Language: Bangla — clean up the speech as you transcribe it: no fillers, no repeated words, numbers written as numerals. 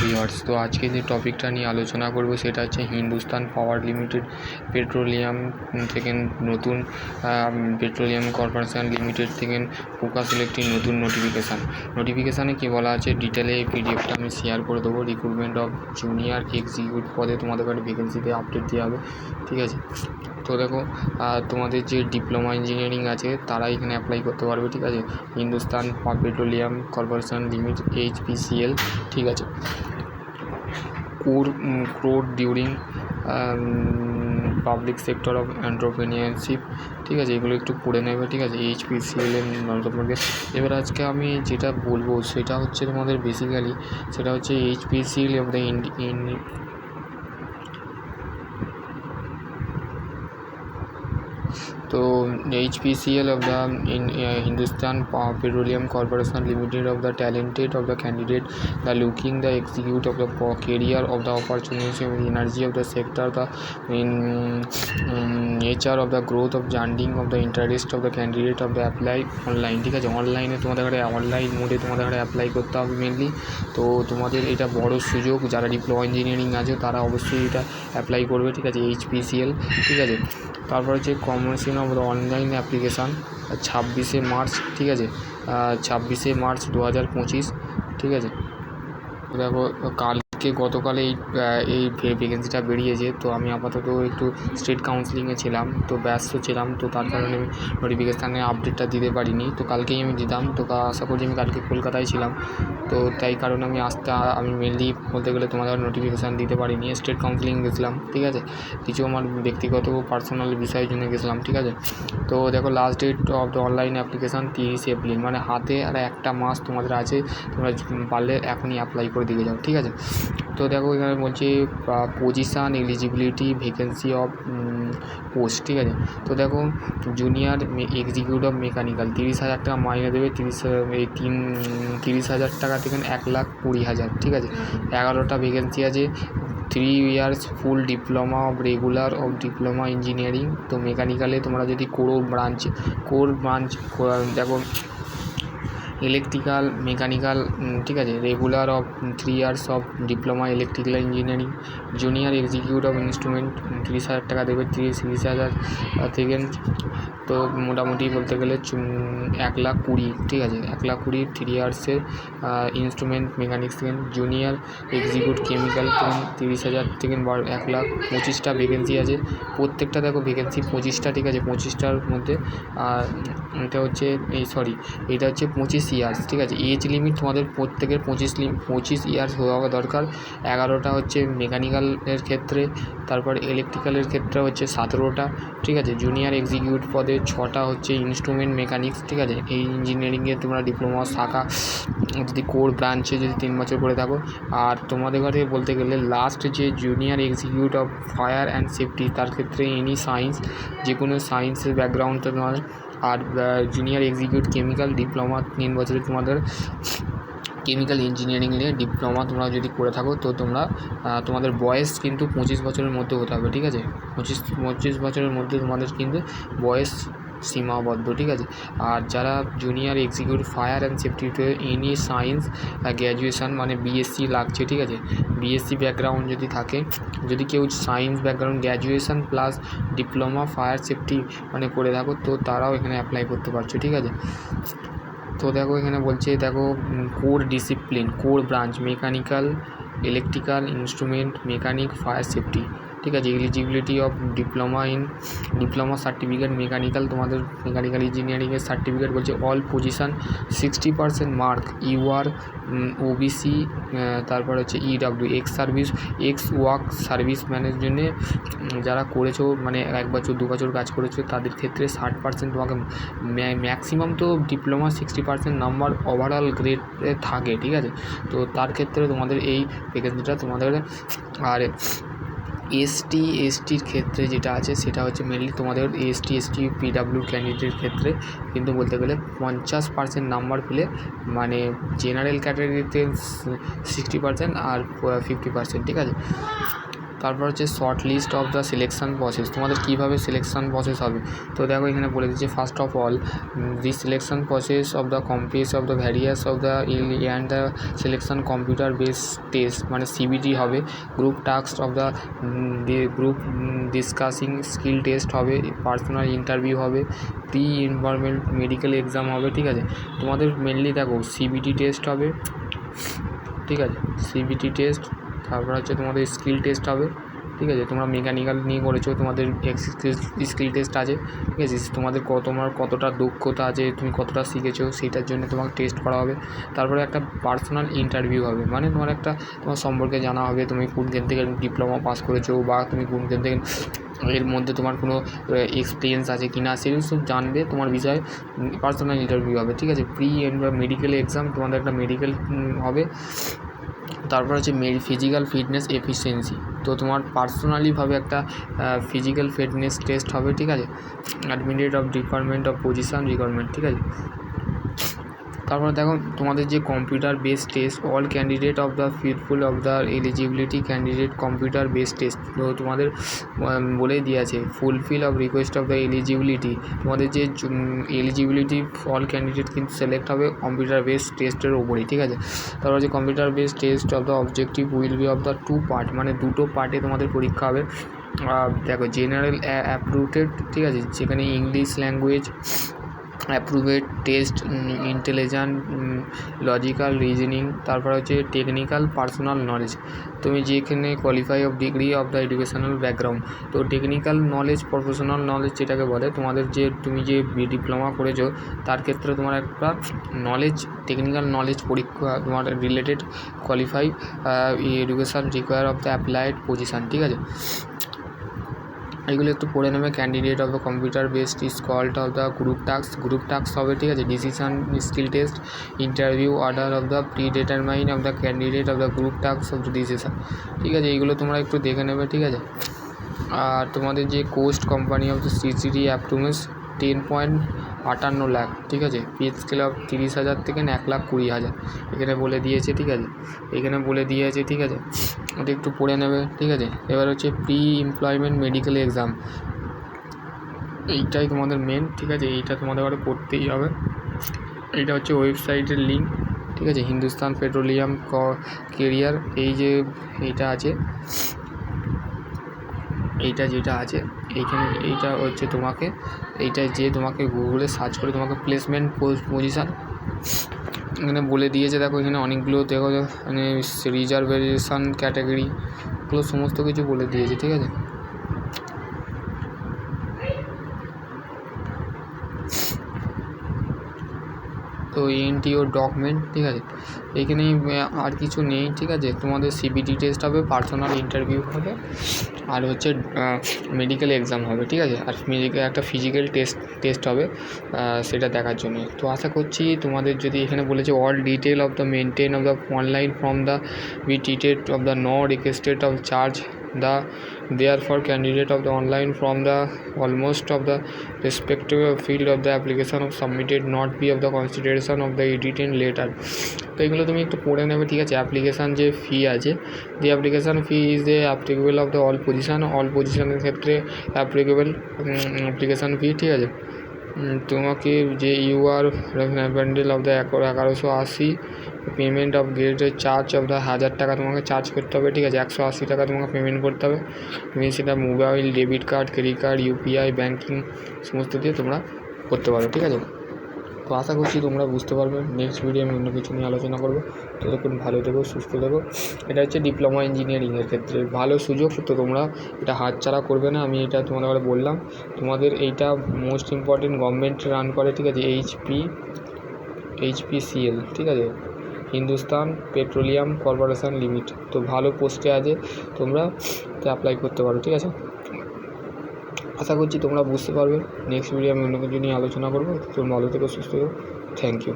ভিউয়ার্স, তো আজকে যে টপিকটা নিয়ে আলোচনা করব সেটা হচ্ছে হিন্দুস্তান পাওয়ার লিমিটেড পেট্রোলিয়াম থেকে নতুন পেট্রোলিয়াম কর্পোরেশন লিমিটেড থেকে প্রকাশ হলো একটি নতুন নোটিফিকেশানে কী বলা আছে ডিটেলে এই পিডিএফটা আমি শেয়ার করে দেবো। রিক্রুটমেন্ট অফ জুনিয়র এক্সিকিউটিভ পদে তোমাদের কাছে ভ্যাকেন্সিতে আপডেট দেওয়া হবে, ঠিক আছে। তো দেখো, তোমাদের যে ডিপ্লোমা ইঞ্জিনিয়ারিং আছে তারা এখানে অ্যাপ্লাই করতে পারবে, ঠিক আছে। Hindustan petroleum corporation limited HPCL, ঠিক আছে। Core during public sector of entrepreneurship, ঠিক আছে। এগুলো একটু পড়ে নেবে, ঠিক আছে। HPCL এর সম্পর্কে এবার আজকে আমি যেটা বলবো সেটা হচ্ছে তোমাদের বেসিক্যালি সেটা হচ্ছে HPCL অফ দ্য তো HPCL of the Hindustan Petroleum Corporation Limited of the talented of the candidate, the looking the execute of the career of the opportunity of energy of the sector, the nature of the growth of funding of the interest of the candidate of the apply online, ঠিক আছে। অনলাইনে তোমাদের অনলাইন মোডে তোমাদের অ্যাপ্লাই করতে হবে মেনলি। তো তোমাদের এটা বড় সুযোগ, যারা ডিপ্লোমা ইঞ্জিনিয়ারিং আছে তারা অবশ্যই এটা অ্যাপ্লাই করবে, ঠিক আছে। HPCL, ঠিক আছে। তারপর হচ্ছে কমিশন অফ অনলাইন অ্যাপ্লিকেশান 26শে মার্চ, ঠিক আছে। 26শে মার্চ 2025, ঠিক আছে। দেখো গতকাল এই ভ্যাকেন্সিটা বেরিয়েছে। তো আমি আপাতত একটু স্টেট কাউন্সিলিংয়ে ছিলাম, তো ব্যস্ত ছিলাম, তো তার কারণে আমি নোটিফিকেশানে আপডেটটা দিতে পারিনি। তো কালকেই আমি দিতাম, তো আশা করি আমি কালকে কলকাতায় ছিলাম, তো তাই কারণে আমি মেনলি বলতে গেলে তোমাদের নোটিফিকেশান দিতে পারিনি। স্টেট কাউন্সিলিং গেছিলাম, ঠিক আছে। কিছু আমার ব্যক্তিগত পার্সোনাল বিষয়ের জন্য গেছিলাম, ঠিক আছে। তো দেখো, last date of the online application 30 April, মানে হাতে আর একটা মাস তোমাদের আছে। তোমরা পারলে এখনই অ্যাপ্লাই করে দিয়ে যাও, ঠিক আছে। তো দেখো, এখানে বলছে position eligibility vacancy of post, ঠিক আছে। তো দেখো, জুনিয়র এক্সিকিউটিভ মেকানিক্যাল 30,000 টাকা মাইনে দেবে, 30,000 টাকা থেকে 1,20,000, ঠিক আছে। 11টা ভ্যাকেন্সি আছে। 3 years full diploma of regular of diploma engineering. তো মেকানিক্যালে তোমরা যদি কোর ব্রাঞ্চ দেখো ইলেকট্রিক্যাল মেকানিক্যাল, ঠিক আছে। Regular of 3 years of diploma electrical engineering. Junior executive instrument 30,000 টাকা দেবে, 30,000 থেকে। তো মোটামুটি বলতে গেলে 1,20,000, ঠিক আছে। 1,20,000 3 ইয়ার্সের ইনস্ট্রুমেন্ট মেকানিক্স থেকে। জুনিয়র এক্সিকিউটিভ কেমিক্যাল 30,000 থেকে 1,25,000টা ভ্যাকেন্সি আছে। প্রত্যেকটা দেখো ভ্যাকেন্সি 25টা, ঠিক আছে। 25টার মধ্যে এটা হচ্ছে এটা হচ্ছে 25 ইয়ার্স, ঠিক আছে। এজ লিমিট তোমাদের প্রত্যেকের 25 ইয়ার্স হওয়া দরকার। 11টা হচ্ছে মেকানিক্যালের ক্ষেত্রে, তারপর ইলেকট্রিক্যালের ক্ষেত্রে হচ্ছে 17টা, ঠিক আছে। জুনিয়র এক্সিকিউটিভ পদে 6টা হচ্ছে ইনস্ট্রুমেন্ট মেকানিক্স, ঠিক আছে। এই ইঞ্জিনিয়ারিংয়ে তোমরা ডিপ্লোমা শাখা যদি কোর ব্রাঞ্চে যদি 3 বছর করে থাকো। আর তোমাদের ঘরে বলতে গেলে লাস্ট যে junior executive of fire and safety, তার ক্ষেত্রে এনি সায়েন্স, যে কোনো সায়েন্সের ব্যাকগ্রাউন্ড তোমার। আর জুনিয়র এক্সিকিউটিভ কেমিক্যাল ডিপ্লোমা 3 বছরের তোমাদের কেমিক্যাল ইঞ্জিনিয়ারিং নিয়ে ডিপ্লোমা তোমরা যদি করে থাকো, তো তোমাদের বয়স কিন্তু 25 বছরের মধ্যে হতে হবে, ঠিক আছে। 25 বছরের মধ্যে তোমাদের কিন্তু বয়স সীমাবদ্ধ, ঠিক আছে। আর যারা জুনিয়র এক্সিকিউটিভ ফায়ার অ্যান্ড সেফটিতে এনি সায়েন্স গ্র্যাজুয়েশান মানে BSc লাগছে, ঠিক আছে। BSc ব্যাকগ্রাউন্ড যদি থাকে, যদি কেউ science background graduation plus diploma fire safety মানে করে থাকো, তো তারাও এখানে অ্যাপ্লাই করতে পারছো, ঠিক আছে। তো দেখো, এখানে বলছে দেখো core discipline, core branch mechanical, electrical, instrument mechanic, fire safety, ঠিক আছে। Eligibility of diploma certificate mechanical, তোমাদের মেকানিক্যাল ইঞ্জিনিয়ারিংয়ের সার্টিফিকেট বলছে। All position 60% mark, UR OBC, তারপর হচ্ছে EW এক্স ওয়ার্ক সার্ভিস ম্যানের জন্য যারা করেছো, মানে 1 বছর 2 বছর কাজ করেছো, তাদের ক্ষেত্রে 60% তোমাকে ম্যাক্সিমাম তো ডিপ্লোমা 60% নাম্বার ওভারঅল গ্রেডে থাকে, ঠিক আছে। তো তার ক্ষেত্রে তোমাদের এই ভ্যাকেন্সিটা তোমাদের। আর STর ক্ষেত্রে যেটা আছে সেটা হচ্ছে মেনলি তোমাদের ST PW ক্যান্ডিডেটের ক্ষেত্রে কিন্তু বলতে গেলে 50% নাম্বার পেলে, মানে জেনারেল ক্যাটাগরিতে 60% আর 50%, ঠিক আছে। তারপর হচ্ছে short list of the selection process, তোমাদের কীভাবে সিলেকশন প্রসেস হবে। তো দেখো এখানে বলে দিচ্ছে first of all the selection process of the companies of the various of the and the selection computer base test, মানে সিবিটি হবে, group task of the group discussing skill test হবে, পার্সোনাল ইন্টারভিউ হবে, প্রি এনভায়রনমেন্ট মেডিকেল এক্সাম হবে। ঠিক আছে, তোমাদের মেনলি দেখো সিবিটি টেস্ট হবে, ঠিক আছে, সিবিটি টেস্ট, তারপর হচ্ছে তোমাদের স্কিল টেস্ট হবে। ঠিক আছে, তোমরা মেকানিক্যাল নিয়ে করেছো, তোমাদের স্কিল টেস্ট আছে। ঠিক আছে, তোমার কতটা দক্ষতা আছে, তুমি কতটা শিখেছো সেটার জন্য তোমাকে টেস্ট করা হবে। তারপরে একটা পার্সোনাল ইন্টারভিউ হবে, মানে তোমার সম্পর্কে জানা হবে, তুমি কোনখান থেকে ডিপ্লোমা পাস করেছো বা তুমি কোনখান থেকে এর মধ্যে তোমার কোনো এক্সপিরিয়েন্স আছে কি না সেগুলো সব জানবে, তোমার বিষয়ে পার্সোনাল ইন্টারভিউ হবে। ঠিক আছে, প্রি এন্ড মেডিকেল এক্সাম, তোমাদের একটা মেডিকেল হবে। তারপর হচ্ছে ফিজিক্যাল ফিটনেস এফিসিয়েন্সি, তো তোমার পার্সোনালিভাবে একটা ফিজিক্যাল ফিটনেস টেস্ট হবে। ঠিক আছে, admitted of department of position requirement. ঠিক আছে, তারপর দেখো তোমাদের যে computer base test, all candidate of the fitful of the eligibility candidate computer base test, তো তোমাদের বলেই দিয়েছে fulfil of request of the eligibility, তোমাদের যে এলিজিবিলিটি অল ক্যান্ডিডেট কিন্তু সিলেক্ট হবে কম্পিউটার বেস টেস্টের ওপরেই। ঠিক আছে, তারপর যে computer base test of the objective will be of the 2 part, মানে দুটো পার্টে তোমাদের পরীক্ষা হবে। দেখো জেনারেল অ্যাপ্টিটিউড, ঠিক আছে, যেখানে English language approved test, intelligent logical reasoning, তারপর হচ্ছে টেকনিক্যাল পার্সোনাল নলেজ, তুমি যেখানে qualify of degree of the educational background. তো টেকনিক্যাল নলেজ প্রফেশনাল নলেজ যেটাকে বলে, তুমি যে ডিপ্লোমা করেছো তার ক্ষেত্রে তোমার একটা নলেজ, টেকনিক্যাল নলেজ পরীক্ষা তোমার related qualify education require of the applied position. ঠিক আছে, এগুলো একটু পড়ে নেবে। Candidate of the computer based is called of the group task হবে। ঠিক আছে, decision skill test, interview order of the pre determine of the candidate of the group task of the decision. ঠিক আছে, এইগুলো তোমরা একটু দেখে নেবে। ঠিক আছে, আর তোমাদের যে cost company of the CCD অ্যাপটুমেস 10.58 লাখ। ঠিক আছে, পে স্কেল অফ 30,000 থেকে 1,20,000 এখানে বলে দিয়েছে। ঠিক আছে, এখানে বলে দিয়েছে। ঠিক আছে, ওটা একটু পড়ে নেবে। ঠিক আছে, এবার হচ্ছে প্রি এমপ্লয়মেন্ট মেডিকেল এক্সাম, এইটাই তোমাদের মেন। ঠিক আছে, এইটা তোমাদের আবার করতেই হবে। এইটা হচ্ছে ওয়েবসাইটের লিঙ্ক। ঠিক আছে, হিন্দুস্তান পেট্রোলিয়াম কেরিয়ার, এই যে এইটা আছে, এইটা যেটা আছে এইখানে, এইটা হচ্ছে তোমাকে তোমাকে গুগলে সার্চ করে তোমাকে প্লেসমেন্ট পজিশান এখানে বলে দিয়েছে। দেখো এখানে অনেকগুলো দেখো, মানে রিজার্ভেশন ক্যাটাগরিগুলো সমস্ত কিছু বলে দিয়েছে। ঠিক আছে, তো এনটিও ডকুমেন্ট। ঠিক আছে, এইখানেই আর কিছু নেই। ঠিক আছে, তোমাদের সিবিটি টেস্ট হবে, পার্সোনাল ইন্টারভিউ হবে, আর হচ্ছে মেডিকেল এক্সাম হবে। ঠিক আছে, আর একটা ফিজিক্যাল টেস্ট হবে সেটা দেখার জন্য। তো আশা করছি তোমাদের, যদি এখানে বলেছে all detail of the maintain of the online from the be treated of the no requested of charge therefore candidate of the online from the almost of the respective field of the application of submitted not be of the consideration of the written letter। তো এগুলো তুমি একটু পড়ে নেবে। ঠিক আছে, অ্যাপ্লিকেশান যে ফি আছে, the application fee is the applicable of the all পজিশনের ক্ষেত্রে অ্যাপ্লিকেবল অ্যাপ্লিকেশান ফি। ঠিক আছে, তোমাকে যে UR bundle of the 1180 payment of গ্রেডের চার্জ অফ দ্য 1000 টাকা তোমাকে চার্জ করতে হবে। ঠিক আছে, 180 টাকা তোমাকে পেমেন্ট করতে হবে। তুমি সেটা mobile, debit card, credit card, UPI, banking সমস্ত দিয়ে তোমরা করতে পারো। ঠিক আছে, তো আশা করছি তোমরা বুঝতে পারবে। নেক্সট ভিডিও আমি অন্য কিছু নিয়ে আলোচনা করবো। ততক্ষণ ভালো থেকো, সুস্থ থেকো। এটা হচ্ছে ডিপ্লোমা ইঞ্জিনিয়ারিংয়ের ক্ষেত্রে ভালো সুযোগ, তো তোমরা এটা হাতছাড়া করবে না। আমি এটা তোমাদের বললাম। তোমাদের এইটা মোস্ট ইম্পর্টেন্ট, গভর্নমেন্ট রান করে। ঠিক আছে, এইচপিসিএল। ঠিক আছে, হিন্দুস্তান পেট্রোলিয়াম কর্পোরেশন লিমিটেড, তো ভালো পোস্টে আছে, তোমরা অ্যাপ্লাই করতে পারো। ঠিক আছে, আশা করছি তোমরা বুঝতে পারবে। নেক্সট ভিডিও আমি অন্য কিছু নিয়ে আলোচনা করবো। তোমরা ভালো থেকো, সুস্থ থেকো। Thank you.